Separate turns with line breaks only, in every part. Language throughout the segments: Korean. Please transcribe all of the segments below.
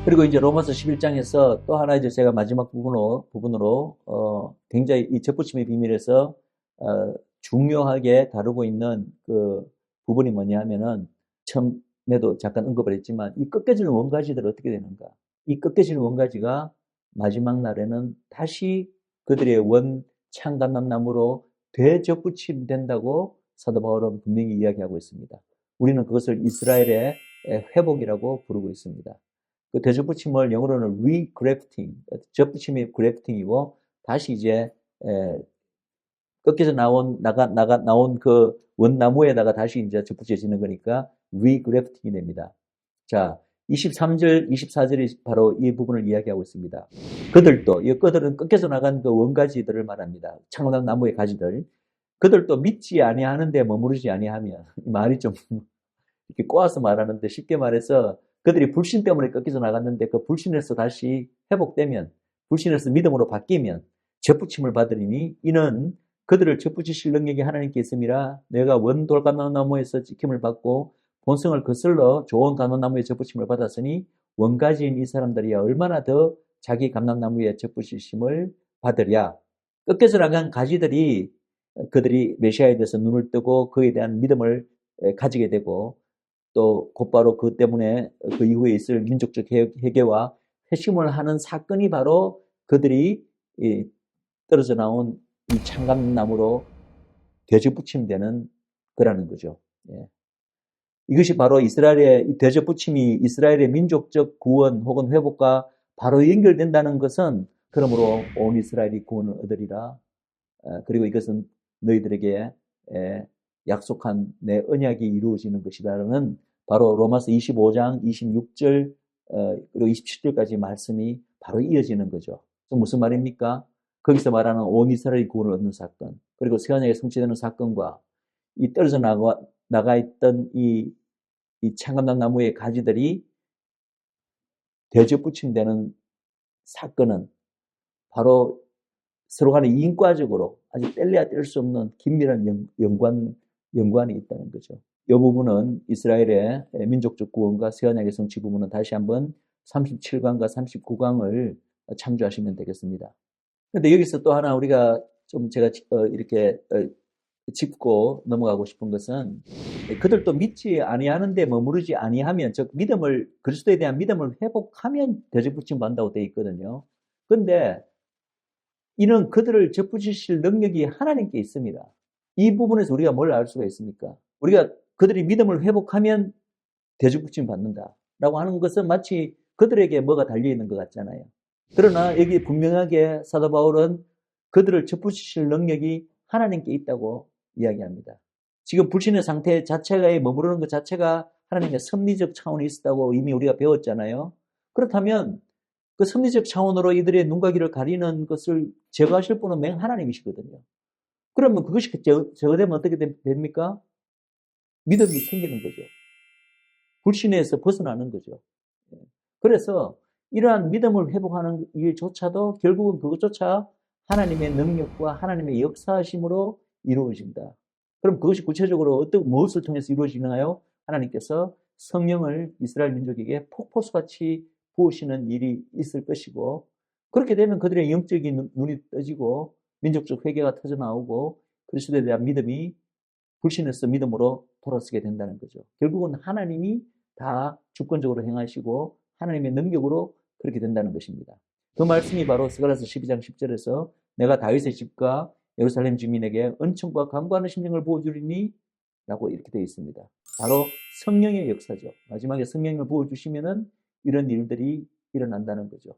그리고 이제 로마서 11장에서 또 하나 이제 제가 마지막 부분으로 굉장히 이 접붙임의 비밀에서 중요하게 다루고 있는 그 부분이 뭐냐 하면은 처음에도 잠깐 언급을 했지만 이 꺾여지는 원가지들 어떻게 되는가? 이 꺾여지는 원가지가 마지막 날에는 다시 그들의 원 창감람나무로 되접붙임된다고 사도 바울은 분명히 이야기하고 있습니다. 우리는 그것을 이스라엘의 회복이라고 부르고 있습니다. 그 대접붙임을 영어로는 regrafting, 접붙임이 grafting이고 다시 이제 꺾여서 나온 그 원나무에다가 다시 이제 접붙여지는 거니까 regrafting이 됩니다. 자, 23절, 24절이 바로 이 부분을 이야기하고 있습니다. 그들은 꺾여서 나간 그 원가지들을 말합니다. 창고난 나무의 가지들. 그들도 믿지 아니하는데 머무르지 아니하면, 이 말이 좀 이렇게 꼬아서 말하는데 쉽게 말해서 그들이 불신 때문에 꺾여서 나갔는데 그 불신에서 다시 회복되면, 불신에서 믿음으로 바뀌면 접붙임을 받으리니 이는 그들을 접붙이실 능력이 하나님께 있음이라. 내가 원 돌감나무에서 찍힘을 받고 본성을 거슬러 좋은 감람나무에 접붙임을 받았으니 원가지인 이 사람들이 얼마나 더 자기 감람나무에 접붙이심을 받으랴. 꺾여서 나간 가지들이 그들이 메시아에 대해서 눈을 뜨고 그에 대한 믿음을 가지게 되고 또 곧바로 그 때문에 그 이후에 있을 민족적 회개와 회심을 하는 사건이 바로 그들이 떨어져 나온 이 창감나무로 되접붙임되는 거라는 거죠. 예. 이것이 바로 이스라엘의 되접붙임이 이스라엘의 민족적 구원 혹은 회복과 바로 연결된다는 것은 그러므로 온 이스라엘이 구원을 얻으리라. 그리고 이것은 너희들에게 약속한 내 언약이 이루어지는 것이다라는 바로 로마서 25장 26절 그리고 27절까지 말씀이 바로 이어지는 거죠. 무슨 말입니까? 거기서 말하는 온 이스라엘이 구원을 얻는 사건, 그리고 새언약에 성취되는 사건과 이 떨어져 나가 있던 이 창감난 나무의 가지들이 대접붙임되는 사건은 바로 서로 간에 인과적으로 아주 뗄래야 뗄 수 없는 긴밀한 연관이 있다는 거죠. 이 부분은 이스라엘의 민족적 구원과 새언약의 성취 부분은 다시 한번 37강과 39강을 참조하시면 되겠습니다. 그런데 여기서 또 하나 우리가 좀 제가 이렇게 짚고 넘어가고 싶은 것은 그들도 믿지 아니하는데 머무르지 아니하면, 즉 그리스도에 대한 믿음을 회복하면 대접붙임 받는다고 되어 있거든요. 그런데 이는 그들을 접붙이실 능력이 하나님께 있습니다. 이 부분에서 우리가 뭘 알 수가 있습니까? 우리가 그들이 믿음을 회복하면 대접붙임 받는다라고 하는 것은 마치 그들에게 뭐가 달려있는 것 같잖아요. 그러나 여기 분명하게 사도 바울은 그들을 접붙이실 능력이 하나님께 있다고 이야기합니다. 지금 불신의 상태 자체가 머무르는 것 자체가 하나님의 섭리적 차원이 있다고 이미 우리가 배웠잖아요. 그렇다면 그 섭리적 차원으로 이들의 눈과 귀를 가리는 것을 제거하실 분은 맹 하나님이시거든요. 그러면 그것이 제거되면 어떻게 됩니까? 믿음이 생기는 거죠. 불신에서 벗어나는 거죠. 그래서 이러한 믿음을 회복하는 일조차도 결국은 그것조차 하나님의 능력과 하나님의 역사하심으로 이루어진다. 그럼 그것이 구체적으로 무엇을 통해서 이루어지나요? 하나님께서 성령을 이스라엘 민족에게 폭포수같이 부으시는 일이 있을 것이고, 그렇게 되면 그들의 영적인 눈이 떠지고 민족적 회개가 터져나오고 그리스도에 대한 믿음이 불신에서 믿음으로 돌아서게 된다는 거죠. 결국은 하나님이 다 주권적으로 행하시고 하나님의 능력으로 그렇게 된다는 것입니다. 그 말씀이 바로 스가랴서 12장 10절에서 내가 다윗의 집과 예루살렘 주민에게 은총과 강구하는 심령을 부어주리니 라고 이렇게 되어 있습니다. 바로 성령의 역사죠. 마지막에 성령을 부어주시면은 이런 일들이 일어난다는 거죠.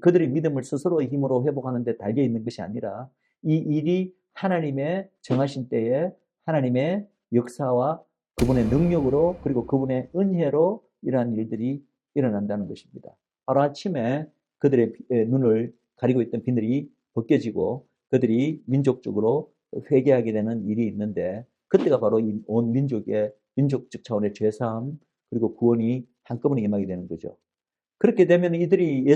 그들의 믿음을 스스로의 힘으로 회복하는 데 달려 있는 것이 아니라 이 일이 하나님의 정하신 때에 하나님의 역사와 그분의 능력으로 그리고 그분의 은혜로 이러한 일들이 일어난다는 것입니다. 하루아침에 그들의 눈을 가리고 있던 비늘이 벗겨지고 그들이 민족적으로 회개하게 되는 일이 있는데, 그때가 바로 온 민족적 차원의 죄사함 그리고 구원이 한꺼번에 임하게 되는 거죠. 그렇게 되면 이들이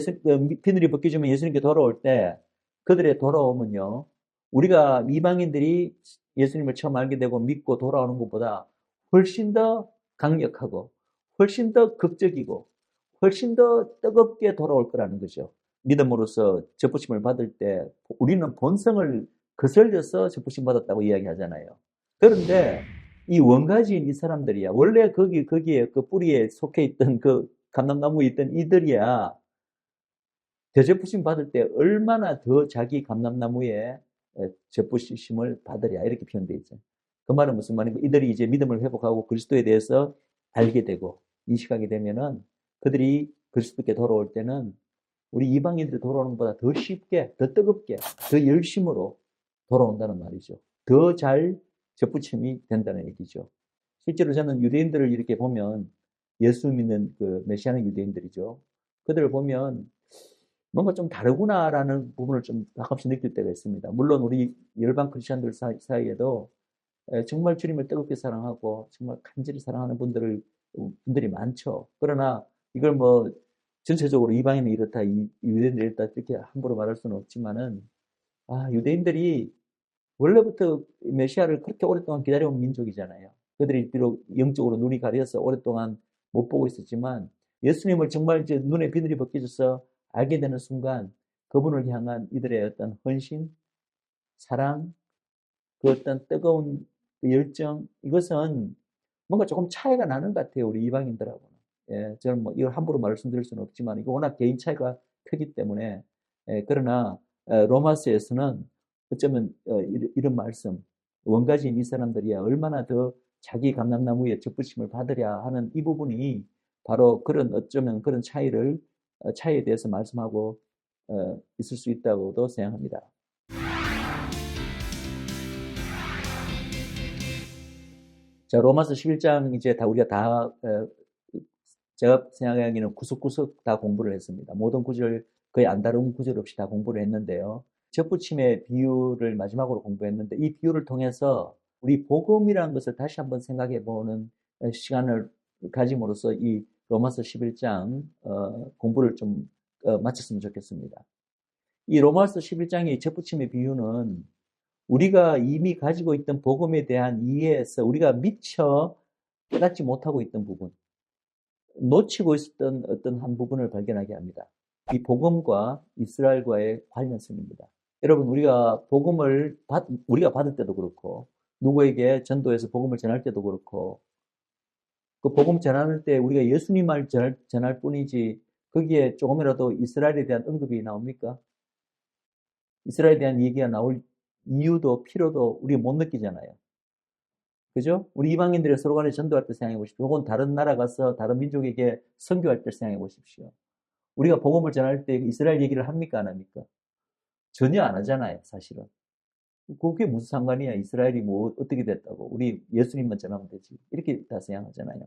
비늘이 벗겨지면 예수님께 돌아올 때 그들의 돌아오면요, 우리가 이방인들이 예수님을 처음 알게 되고 믿고 돌아오는 것보다 훨씬 더 강력하고 훨씬 더 극적이고 훨씬 더 뜨겁게 돌아올 거라는 거죠. 믿음으로써 접붙임을 받을 때 우리는 본성을 거슬려서 접붙임 받았다고 이야기하잖아요. 그런데 이 원가지인 이 사람들이야. 원래 거기에 그 뿌리에 속해 있던 그 감람나무에 있던 이들이야. 대접부심 받을 때 얼마나 더 자기 감람나무에 접부심을 받으랴. 이렇게 표현되어 있죠. 그 말은 무슨 말이고, 이들이 이제 믿음을 회복하고 그리스도에 대해서 알게 되고 인식하게 되면은 그들이 그리스도께 돌아올 때는 우리 이방인들이 돌아오는 것보다 더 쉽게, 더 뜨겁게, 더 열심으로 돌아온다는 말이죠. 더 잘 접붙임이 된다는 얘기죠. 실제로 저는 유대인들을 이렇게 보면 예수 믿는 그 메시아는 유대인들이죠. 그들을 보면 뭔가 좀 다르구나라는 부분을 좀 가끔씩 느낄 때가 있습니다. 물론 우리 열방 크리스천들 사이에도 정말 주님을 뜨겁게 사랑하고 정말 간절히 사랑하는 분들이 많죠. 그러나 이걸 뭐 전체적으로 이방인은 이렇다, 유대인들이 이렇다 이렇게 함부로 말할 수는 없지만은 유대인들이 원래부터 메시아를 그렇게 오랫동안 기다려온 민족이잖아요. 그들이 비록 영적으로 눈이 가려서 오랫동안 못 보고 있었지만 예수님을 정말 이제 눈에 비늘이 벗겨져서 알게 되는 순간 그분을 향한 이들의 어떤 헌신, 사랑, 그 어떤 뜨거운 열정, 이것은 뭔가 조금 차이가 나는 것 같아요. 우리 이방인들하고는. 예, 저는 뭐 이걸 함부로 말씀드릴 수는 없지만 이거 워낙 개인 차이가 크기 때문에 그러나 로마서에서는 어쩌면 이런 말씀, 원가지인 이 사람들이야 얼마나 더 자기 감람나무에 접붙임을 받으랴 하는 이 부분이 바로 그런 어쩌면 그런 차이에 대해서 말씀하고 있을 수 있다고도 생각합니다. 자, 로마서 11장 이제 우리가 다 제가 생각하기에는 구석구석 다 공부를 했습니다. 모든 구절 거의 안 다른 구절 없이 다 공부를 했는데요. 접붙임의 비유를 마지막으로 공부했는데 이 비유를 통해서 우리 복음이라는 것을 다시 한번 생각해 보는 시간을 가짐으로써 이 로마서 11장 공부를 좀 마쳤으면 좋겠습니다. 이 로마서 11장의 접붙임의 비유는 우리가 이미 가지고 있던 복음에 대한 이해에서 우리가 미처 깨닫지 못하고 있던 부분, 놓치고 있었던 어떤 한 부분을 발견하게 합니다. 이 복음과 이스라엘과의 관련성입니다. 여러분, 우리가 복음을 우리가 받을 때도 그렇고, 누구에게 전도해서 복음을 전할 때도 그렇고, 그 복음 전하는 때 우리가 예수님을 전할 뿐이지, 거기에 조금이라도 이스라엘에 대한 언급이 나옵니까? 이스라엘에 대한 얘기가 나올 이유도 필요도 우리가 못 느끼잖아요. 그죠? 우리 이방인들이 서로 간에 전도할 때 생각해 보십시오. 혹은 다른 나라 가서 다른 민족에게 선교할 때 생각해 보십시오. 우리가 복음을 전할 때 이스라엘 얘기를 합니까? 안 합니까? 전혀 안 하잖아요, 사실은. 그게 무슨 상관이야? 이스라엘이 뭐 어떻게 됐다고. 우리 예수님만 전하면 되지. 이렇게 다 생각하잖아요.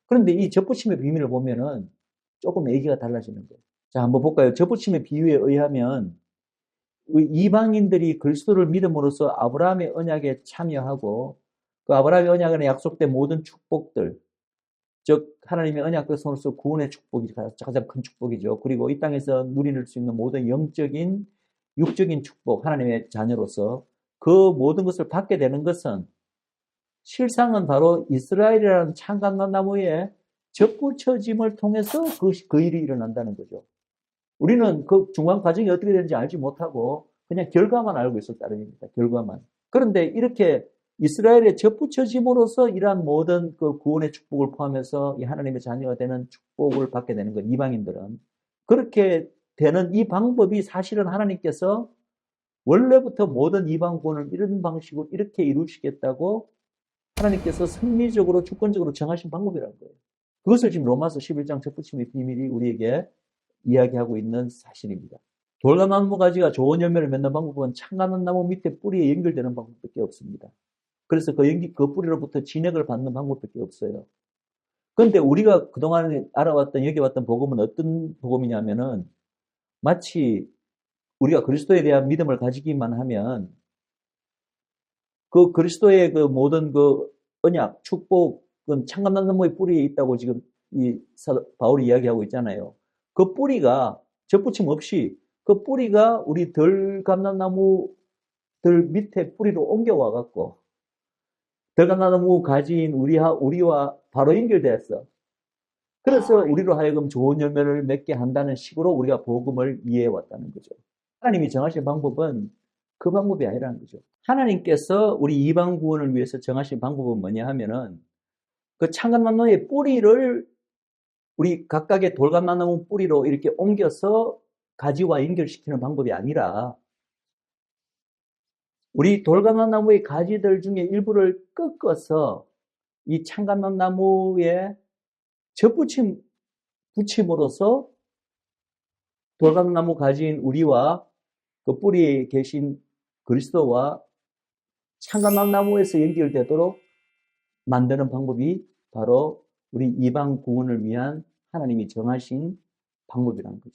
그런데 이 접붙임의 비밀을 보면은 조금 얘기가 달라지는 거예요. 자, 한번 볼까요? 접붙임의 비유에 의하면 이방인들이 그리스도를 믿음으로써 아브라함의 언약에 참여하고 그 아브라함의 언약에 약속된 모든 축복들, 즉 하나님의 언약 백성으로서 구원의 축복이 가장 큰 축복이죠. 그리고 이 땅에서 누릴 수 있는 모든 영적인, 육적인 축복, 하나님의 자녀로서 그 모든 것을 받게 되는 것은 실상은 바로 이스라엘이라는 참감나무에 접붙여짐을 통해서 그 일이 일어난다는 거죠. 우리는 그 중간 과정이 어떻게 되는지 알지 못하고 그냥 결과만 알고 있을 따름입니다. 결과만. 그런데 이렇게 이스라엘에 접붙여짐으로써 이러한 모든 그 구원의 축복을 포함해서 이 하나님의 자녀가 되는 축복을 받게 되는 것, 이방인들은. 그렇게 되는 이 방법이 사실은 하나님께서 원래부터 모든 이방 구원을 이런 방식으로 이렇게 이루시겠다고 하나님께서 섭리적으로 주권적으로 정하신 방법이라는 거예요. 그것을 지금 로마서 11장 접붙임의 비밀이 우리에게 이야기하고 있는 사실입니다. 돌감나무 가지가 좋은 열매를 맺는 방법은 참감나무 밑에 뿌리에 연결되는 방법밖에 없습니다. 그래서 그 뿌리로부터 진액을 받는 방법밖에 없어요. 그런데 우리가 그동안 알아왔던, 여겨왔던 복음은 어떤 복음이냐면은 마치 우리가 그리스도에 대한 믿음을 가지기만 하면 그 그리스도의 그 모든 그 언약, 축복은 참감나무의 뿌리에 있다고 지금 바울이 이야기하고 있잖아요. 그 뿌리가 접붙임 없이 그 뿌리가 우리 덜감람나무들 밑에 뿌리로 옮겨와 갖고 덜감람나무 가지인 우리와 바로 연결되었어. 그래서 우리로 하여금 좋은 열매를 맺게 한다는 식으로 우리가 복음을 이해해 왔다는 거죠. 하나님이 정하신 방법은 그 방법이 아니라는 거죠. 하나님께서 우리 이방 구원을 위해서 정하신 방법은 뭐냐 하면은 그 창간나무의 뿌리를 우리 각각의 돌감나무 뿌리로 이렇게 옮겨서 가지와 연결시키는 방법이 아니라 우리 돌감나무의 가지들 중에 일부를 꺾어서 이 창감나무에 붙임으로써 돌감나무 가지인 우리와 그 뿌리에 계신 그리스도와 창감나무에서 연결되도록 만드는 방법이 바로 우리 이방 구원을 위한 하나님이 정하신 방법이라는 거죠.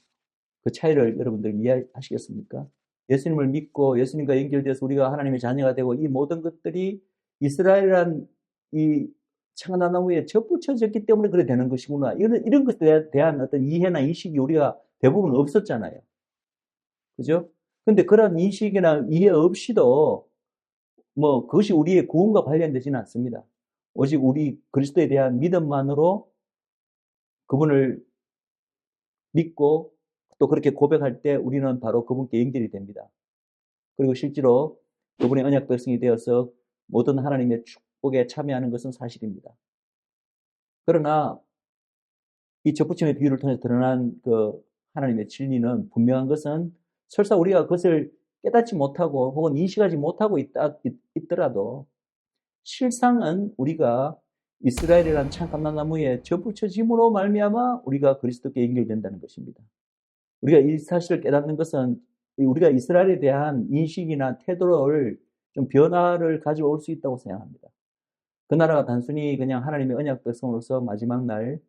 그 차이를 여러분들 이해하시겠습니까? 예수님을 믿고 예수님과 연결돼서 우리가 하나님의 자녀가 되고 이 모든 것들이 이스라엘이란 이 창간나무에 접붙여졌기 때문에 그래 되는 것이구나. 이런 것에 대한 어떤 이해나 인식이 우리가 대부분 없었잖아요. 그죠? 근데 그런 인식이나 이해 없이도 뭐 그것이 우리의 구원과 관련되지는 않습니다. 오직 우리 그리스도에 대한 믿음만으로 그분을 믿고 또 그렇게 고백할 때 우리는 바로 그분께 연결이 됩니다. 그리고 실제로 그분의 언약 백성이 되어서 모든 하나님의 축복에 참여하는 것은 사실입니다. 그러나 이 접붙임의 비유를 통해서 드러난 그 하나님의 진리는 분명한 것은 설사 우리가 그것을 깨닫지 못하고 혹은 인식하지 못하고 있더라도 실상은 우리가 이스라엘이라는 참감람나무에 접붙여짐으로 말미암아 우리가 그리스도께 연결된다는 것입니다. 우리가 이 사실을 깨닫는 것은 우리가 이스라엘에 대한 인식이나 태도를 좀 변화를 가져올 수 있다고 생각합니다. 그 나라가 단순히 그냥 하나님의 언약 백성으로서 마지막 날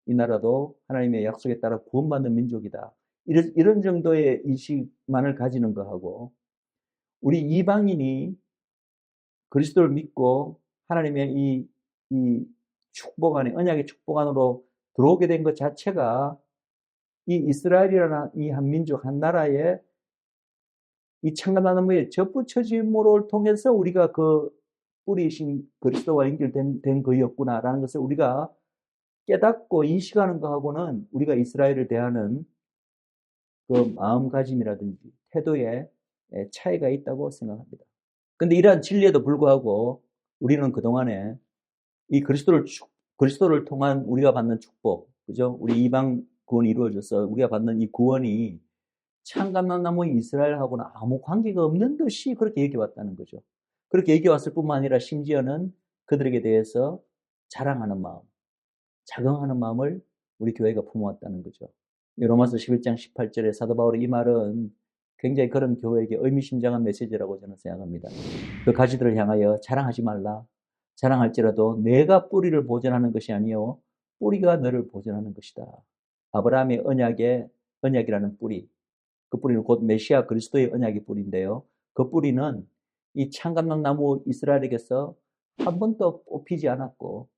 이 나라도 하나님의 약속에 따라 구원받는 민족이다. 이런 정도의 인식만을 가지는 것하고 우리 이방인이 그리스도를 믿고 하나님의 이 축복 안에 언약의 축복 안으로 들어오게 된 것 자체가 이 이스라엘이라는 이 한 민족 한 나라의 이 창간나무에 접붙여짐으로 통해서 우리가 그 뿌리이신 그리스도와 연결된 거였구나라는 것을 우리가 깨닫고 인식하는 것하고는 우리가 이스라엘을 대하는 그 마음가짐이라든지 태도에 차이가 있다고 생각합니다. 근데 이러한 진리에도 불구하고 우리는 그동안에 이 그리스도를 통한 우리가 받는 축복, 그죠? 우리 이방 구원이 이루어져서 우리가 받는 이 구원이 창감나무 이스라엘하고는 아무 관계가 없는 듯이 그렇게 얘기해왔다는 거죠. 그렇게 얘기해왔을 뿐만 아니라 심지어는 그들에게 대해서 자랑하는 마음, 자긍하는 마음을 우리 교회가 품어왔다는 거죠. 로마서 11장 18절에 사도 바울의 이 말은 굉장히 그런 교회에게 의미심장한 메시지라고 저는 생각합니다. 그 가지들을 향하여 자랑하지 말라. 자랑할지라도 내가 뿌리를 보존하는 것이 아니요 뿌리가 너를 보존하는 것이다. 아브라함의 언약이라는 뿌리, 그 뿌리는 곧 메시아 그리스도의 언약의 뿌리인데요. 그 뿌리는 이 창감나무 이스라엘에게서 한 번도 뽑히지 않았고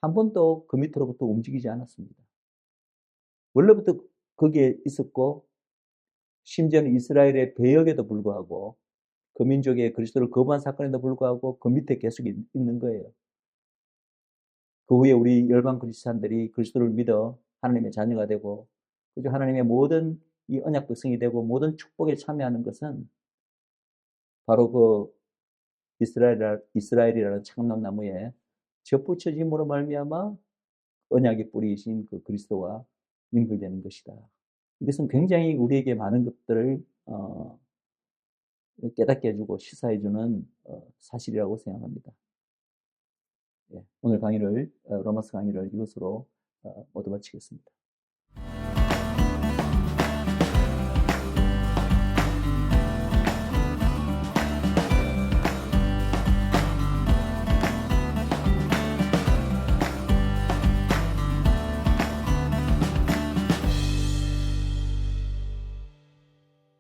한 번도 그 밑으로부터 움직이지 않았습니다. 원래부터 거기에 있었고 심지어는 이스라엘의 배역에도 불구하고 그 민족의 그리스도를 거부한 사건에도 불구하고 그 밑에 계속 있는 거예요. 그 후에 우리 열방 그리스도인들이 그리스도를 믿어 하나님의 자녀가 되고 그죠? 하나님의 모든 이 언약 백성이 되고 모든 축복에 참여하는 것은 바로 그 이스라엘이라는 창남나무에 접붙여짐으로 말미암아 언약의 뿌리이신 그 그리스도와 연결되는 것이다. 이것은 굉장히 우리에게 많은 것들을 깨닫게 해주고 시사해주는 사실이라고 생각합니다. 예, 오늘 강의를 로마서 강의를 이것으로 모두 마치겠습니다.